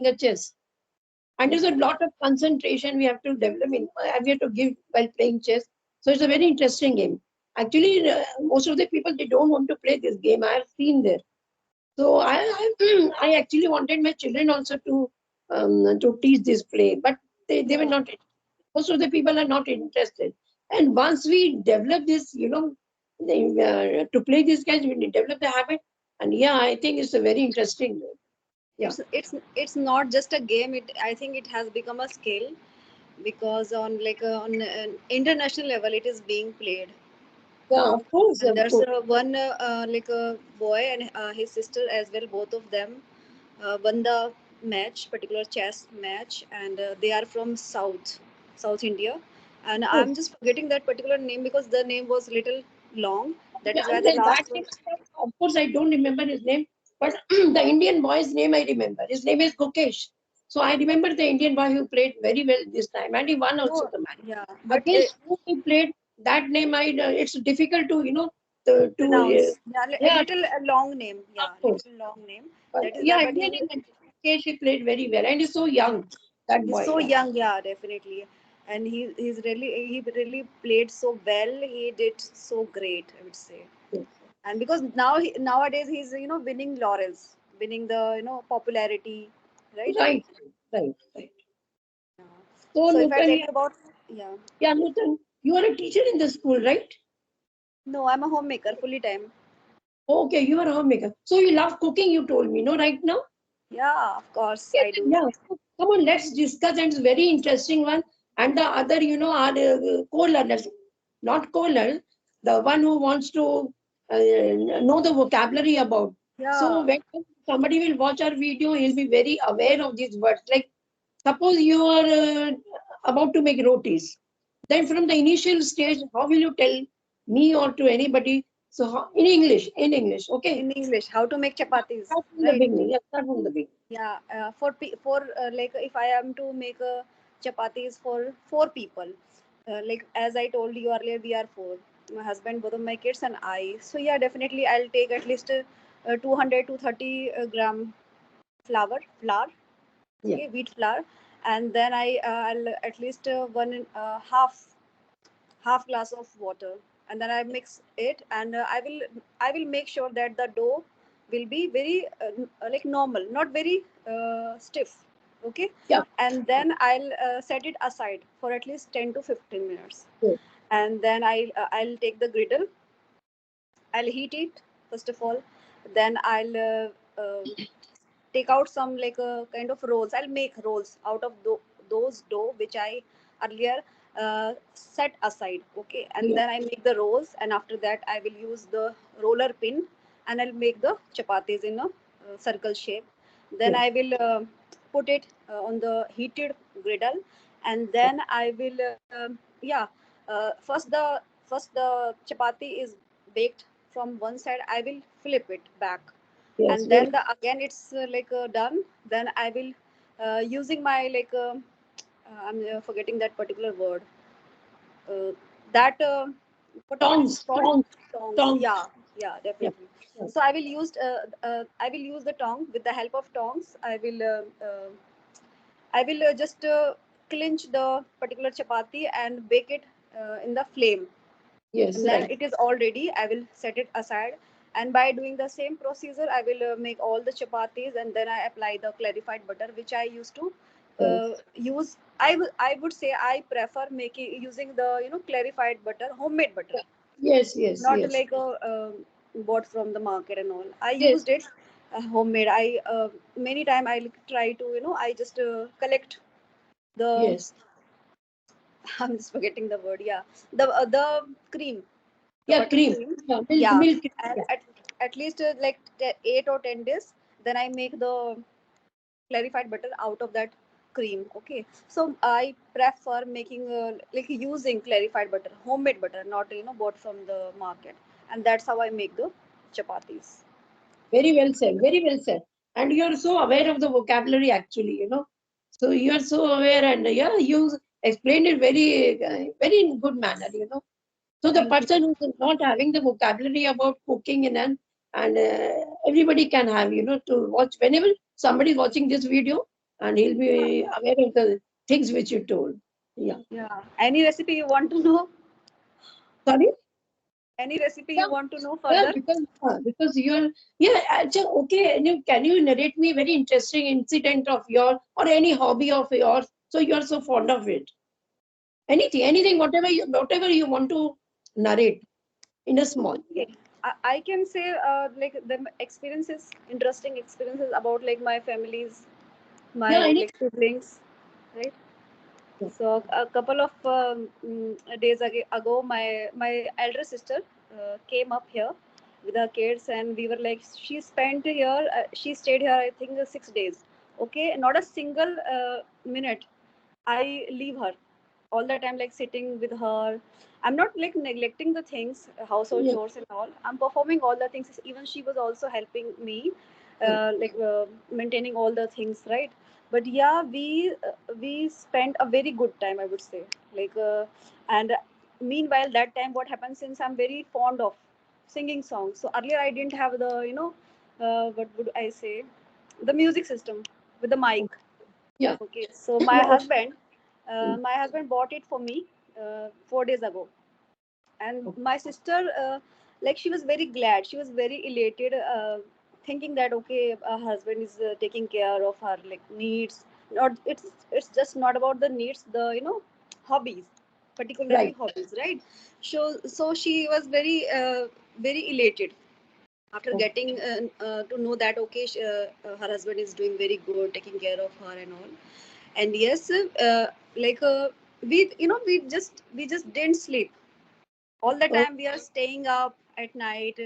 the chess. And there's a lot of concentration we have to develop in, we have to give while playing chess. So it's a very interesting game. Actually, most of the people, they don't want to play this game. I have seen there. So I actually wanted my children also to teach this play, but they were not. Most of the people are not interested. And once we develop this, to play these guys, we develop the habit. And yeah, I think it's a very interesting. Yeah. It's not just a game. I think it has become a skill, because on an international level it is being played. Yeah, of course, And of there's course. one like a boy and his sister as well. Both of them won the match, particular chess match, and they are from South India. And Course. I'm just forgetting that particular name because the name was little long. That Yeah, is why the that last one. name, of course, I don't remember his name, but the Indian boy's name I remember. His name is Gukesh. So I remember the Indian boy who played very well this time, and he won also No, the match. yeah, but Against who he played, that name it's difficult to pronounce. Yeah, a yeah, little a long name. of Yeah, course. little long name. But That is yeah, why. But Indian name Gukesh, he played very well, and he's so young. That he's boy, so yeah. young. Yeah, definitely. And he really played so well. He did so great, I would say. Yes. And because nowadays he's winning laurels, winning the popularity, right? Right, right, right. Yeah. So So if I tell Nutan, you about, yeah, yeah, Nutan, you are a teacher in the school, right? no, I'm a homemaker fully time. Okay, you are a homemaker. So you love cooking, you told me, no, right now? Yeah, of course Yes, I do. yeah. So come on, let's discuss. And it's very interesting one. And the other, are co-learners, not co-learners, the one who wants to know the vocabulary about. So Yeah, when somebody will watch our video, he'll be very aware of these words. Like, suppose you are about to make rotis. Then from the initial stage, how will you tell me or to anybody? So in English, okay? in English, how to make chapatis, Start from the right? beginning. Yeah, start from the beginning. Yeah, for like if I am to make a chapatis for four people, like as I told you earlier, we are four. My husband, both of my kids, and I. So yeah, definitely I'll take at least 200 to 30 gram flour, Yeah. okay, wheat flour, and then I'll at least one half glass of water, and then I mix it, and I will make sure that the dough will be very like normal, not very stiff, okay. Yeah. And then I'll set it aside for at least 10 to 15 minutes, Good. and then I'll take the griddle. I'll heat it first of all, then I'll take out some like kind of rolls. I'll make rolls out of those dough which I earlier set aside. Okay, and Yeah. then I make the rolls, and after that I will use the roller pin, and I'll make the chapatis in a circle shape. Then Yeah. I will put it on the heated griddle, and then I will yeah first the chapati is baked from one side. I will flip it back, Yes. and Very. then again it's like done. Then I will using my like I'm forgetting that particular word, uh, that what it is Tongs. called, Tongs. tongs. Tongs. Yeah, yeah, Yeah. definitely. Yeah. So I will use the tong. With the help of tongs, I will just clinch the particular chapati and bake it in the flame, Yes. and then Right. it is all ready. I will set it aside, and by doing the same procedure I will make all the chapatis, and then I apply the clarified butter which I used to Yes. use. I would say I prefer making using the clarified butter, homemade butter, Yeah. Yes. Yes. not Yes. like a bought from the market and all. I Yes. used it homemade. I many time I try to I just collect the Yes. I'm just forgetting the word. Yeah, the cream, the Yeah. Cream. buttercream. Yeah. Milk. Yeah, Milk. and Yeah. at least like 8 or 10 days, then I make the clarified butter out of that cream. Okay, so I prefer making like using clarified butter, homemade butter, not bought from the market, and that's how I make the chapatis. Very well said. Very well said. And you are so aware of the vocabulary, actually. So you are so aware, and yeah, you explained it very in good manner. So the Thank you. person who is not having the vocabulary about cooking and everybody can have, to watch whenever somebody is watching this video. and he'll be aware of the things which you told. Yeah. Yeah. Any recipe you want to know? Sorry? Any recipe Yeah, you want to know yeah, further? because you're, yeah, okay. And can you narrate me very interesting incident of your or any hobby of yours? So you're so fond of it. Anything, whatever you want to narrate in a small. Okay. I can say like the experiences, interesting experiences about like my families, Yeah, my anything. like siblings, right? So a couple of days ago, my elder sister came up here with her kids, and we were like, she spent here, she stayed here, I think, 6 days. Okay, not a single minute I leave her. All the time, like sitting with her. I'm not like neglecting the things, household Yeah, chores and all. I'm performing all the things. Even she was also helping me, yeah, maintaining all the things, right? But yeah, we spent a very good time, I would say. And meanwhile, that time, what happened, since I'm very fond of singing songs. So earlier, I didn't have the, what would I say, the music system with the mic. yeah. Okay, so Yeah, my husband bought it for me 4 days ago, and okay. my sister, like she was very glad, she was very elated, thinking that okay, her husband is taking care of her like needs. Not it's just not about the needs, the hobbies, particularly Right. hobbies, right? So she was very elated after Okay. getting to know that okay, her husband is doing very good, taking care of her and all. And yes, like we just didn't sleep all the Oh, time. We are staying up at night.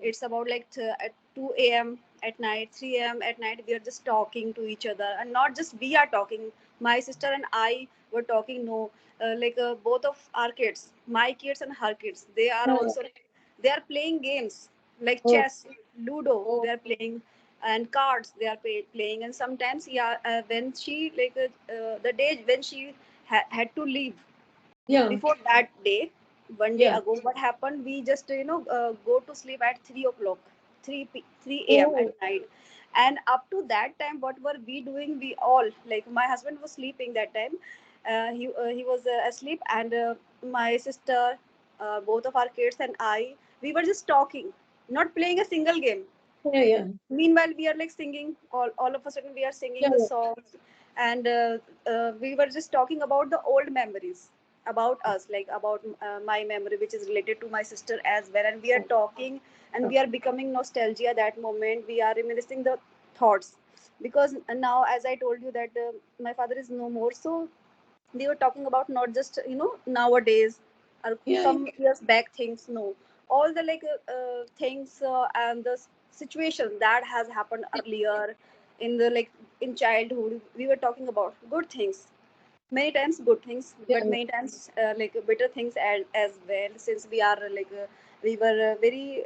It's about like at 2 a.m. at night, 3 a.m. at night. We are just talking to each other, and not just we are talking. My sister and I were talking. No, both of our kids, my kids and her kids, they are yeah, yeah. also, they are playing games like Oh, chess, Ludo. oh, They are playing, and cards. They are playing. And sometimes, yeah, when she the day when she had to leave, yeah, before that day, one day yeah. ago, what happened, we just go to sleep at 3 o'clock, 3 a.m. Oh, at night. And up to that time, what were we doing? We all, like, my husband was sleeping that time. He was asleep, and my sister, both of our kids and I, we were just talking, not playing a single game. yeah, yeah, Meanwhile, we are like singing, all of a sudden we are singing yeah, the songs. And we were just talking about the old memories about us, like about my memory, which is related to my sister as well. And we are talking, and yeah, we are becoming nostalgia that moment. We are reminiscing the thoughts, because now, as I told you, that my father is no more. So we were talking about not just nowadays or yeah, yeah, some years back things. No, all the things, and the situation that has happened earlier in the like in childhood. We were talking about good things, many times good things, yeah, but many times bitter things as well, since we are we were very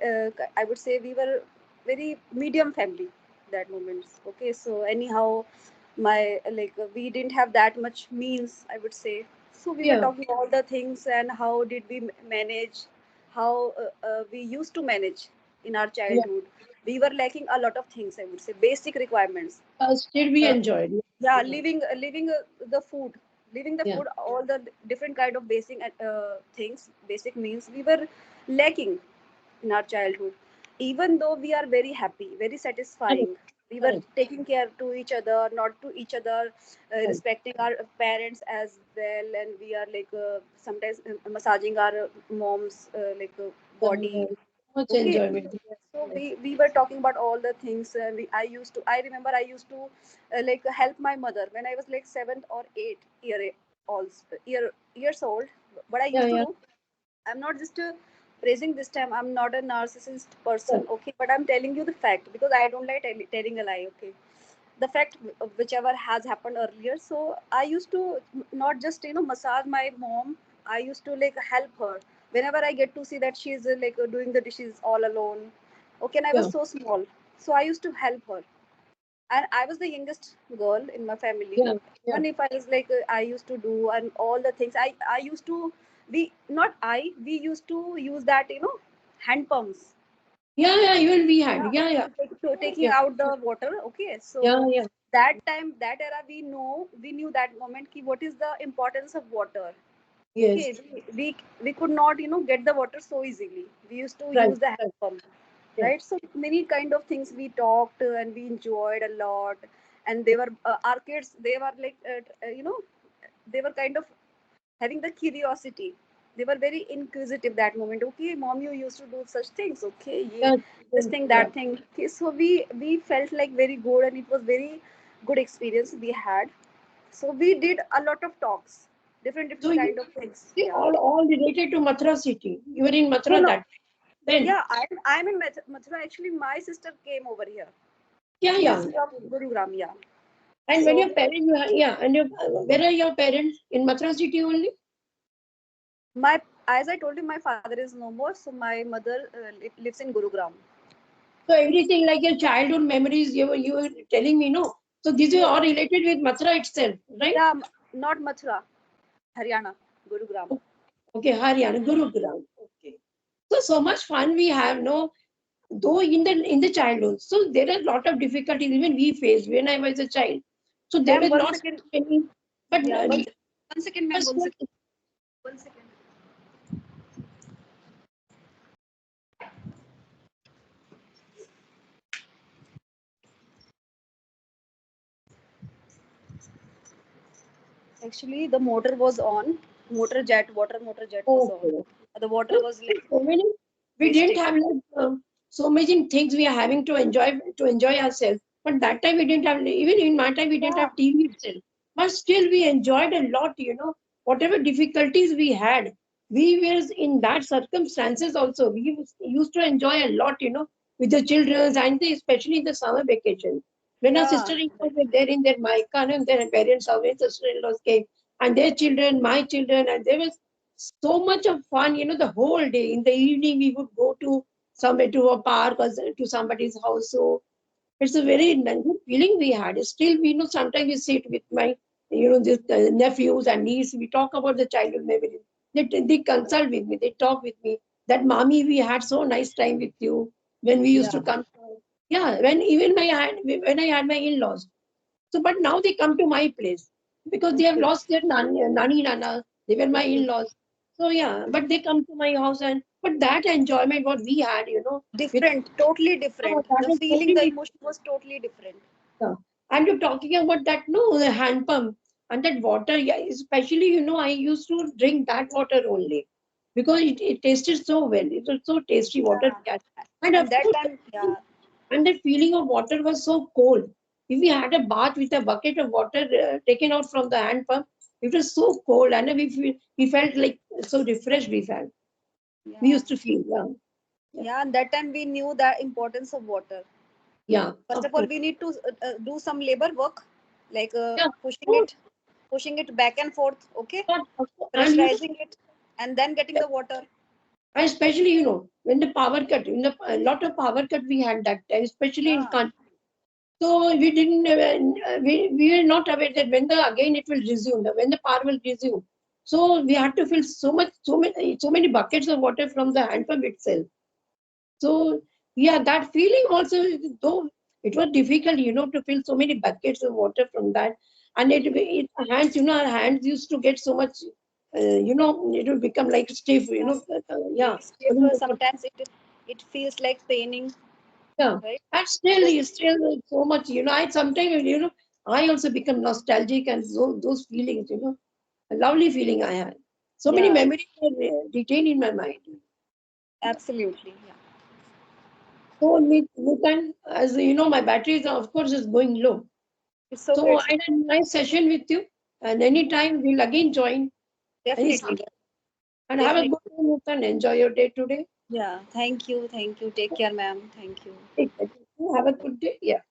I would say we were very medium family that moment. Okay, so anyhow, my we didn't have that much means, I would say. So we were yeah, talking all the things, and how did we manage, how we used to manage in our yeah. childhood. We were lacking a lot of things, I would say, basic requirements. Still we uh, enjoyed. yeah, Yeah, leaving the food, leaving the yeah, food, all the different kind of basic things, basic meals we were lacking in our childhood. Even though we are very happy, very correct, satisfying, we were correct, taking care to each other, not to each other, right. respecting our parents as well. And we are sometimes massaging our mom's body. Much Okay, enjoyment. so Yes. we were talking about all the things. I remember I used to help my mother when I was like 7 or 8 years old. What I Yeah, used to yeah, do, I'm not just praising this time. I'm not a narcissist yeah, person, okay? But I'm telling you the fact, because I don't like telling a lie, okay? The fact, whichever has happened earlier. So I used to not just massage my mom. I used to help her whenever I get to see that she's doing the dishes all alone. Okay, and I was yeah, so small, so I used to help her. And I was the youngest girl in my family. yeah, yeah, Even if I was I used to do and all the things, I used to, we used to use that hand pumps, yeah, yeah. Even we had. yeah, Yeah, yeah, taking yeah, out the water. Okay, yeah, so yeah. that time, that era, we knew that moment ki what is the importance of water. Okay, Yes, we could not, get the water so easily. We used to right, use the hand right. pump, Yeah. right? So many kind of things we talked, and we enjoyed a lot. And they were our kids. They were like, they were kind of having the curiosity. They were very inquisitive that moment. Okay, mom, you used to do such things. Okay, Yeah, this thing, yeah. that thing. Okay, so we felt like very good, and it was very good experience we had. So we did a lot of talks, different So different kind of things. see, Yeah. all related to Mathura city. You were in No, Mathura no. that then. Yeah, I'm in Mathura. Actually, my sister came over here. Yeah, She is yeah. from Gurugram. Yeah. And when So your parents, yeah, and your, where are your parents? In Mathura city only? my, as I told you, my father is no more. So my mother lives in Gurugram. So everything like your childhood memories, you were telling me, no. So these are Yes. all related with Mathura itself, right? Yeah, not Mathura, Haryana, Gurugram. Okay, Haryana, Gurugram. Okay. So much fun we have, no. Though in the childhood, so there are a lot of difficulties even we faced when I was a child. So there Ma'am, was one not second. any, but Yeah, one second, ma'am. One second. One second. Actually, the motor was on. Motor jet was on. okay. The water So, was like so many, we didn't wasting. have like, so many things we are having to enjoy ourselves. But that time we didn't have, even in my time we didn't Yeah, have TV itself. But still we enjoyed a lot. Whatever difficulties we had, we were in that circumstances also. We used to enjoy a lot, with the children and especially in the summer vacation. When our yeah, sister-in-laws were there in their Maika and their parents, our sister-in-laws came and their children, my children, and there was so much of fun, the whole day. In the evening, we would go to somewhere to a park or to somebody's house. So it's a very good feeling we had. Still, sometimes we sit with my this, nephews and niece. We talk about the childhood memories. They consult with me. They talk with me. That mommy, we had so nice time with you when we used yeah, to come. Yeah, when even when I had my in-laws. So, but now they come to my place because they have okay, lost their nani nana. They were my okay. in-laws. So yeah, but they come to my house and but that enjoyment what we had, with Different, totally different. that The is feeling, totally the different. emotion was totally different. And you're talking about that, no, the hand pump and that water. Yeah, especially, I used to drink that water only because it tasted so well. It was so tasty water. Yeah. And of And that course, time, yeah, and the feeling of water was so cold. If we had a bath with a bucket of water taken out from the hand pump, it was so cold, and we felt like so refreshed. We felt we yeah, used to feel, yeah, yeah, yeah. And that time we knew the importance of water. yeah, First of of all, course, we need to do some labor work, like yeah, pushing oh, it, back and forth. Okay, of course. And pressurizing it, and then getting the water. and especially, when the power cut, in the a lot of power cut we had that time, especially in Yeah, country. So we didn't, we were not aware that when the again it will resume, when the power will resume. So we had to fill so many buckets of water from the hand pump itself. So yeah, that feeling also, though it was difficult, to fill so many buckets of water from that, and our hands used to get so much, it would become like stiff, yeah. yeah. If sometimes it feels like paining, Yeah, right? and still so much. I sometimes, I also become nostalgic and those feelings, a lovely feeling I had. So many Yeah, memories are detained in my mind. absolutely. Yeah, So, Nootan, as you know, my battery is, of course, is going low. it's okay. So, I It's had a nice session with you, and anytime we'll again join any definitely, subject. And have a definitely. good day, Nootan. Enjoy your day today. Yeah. Thank you. Thank you. Take care, ma'am. Thank you. Take care. Have a good day. Yeah.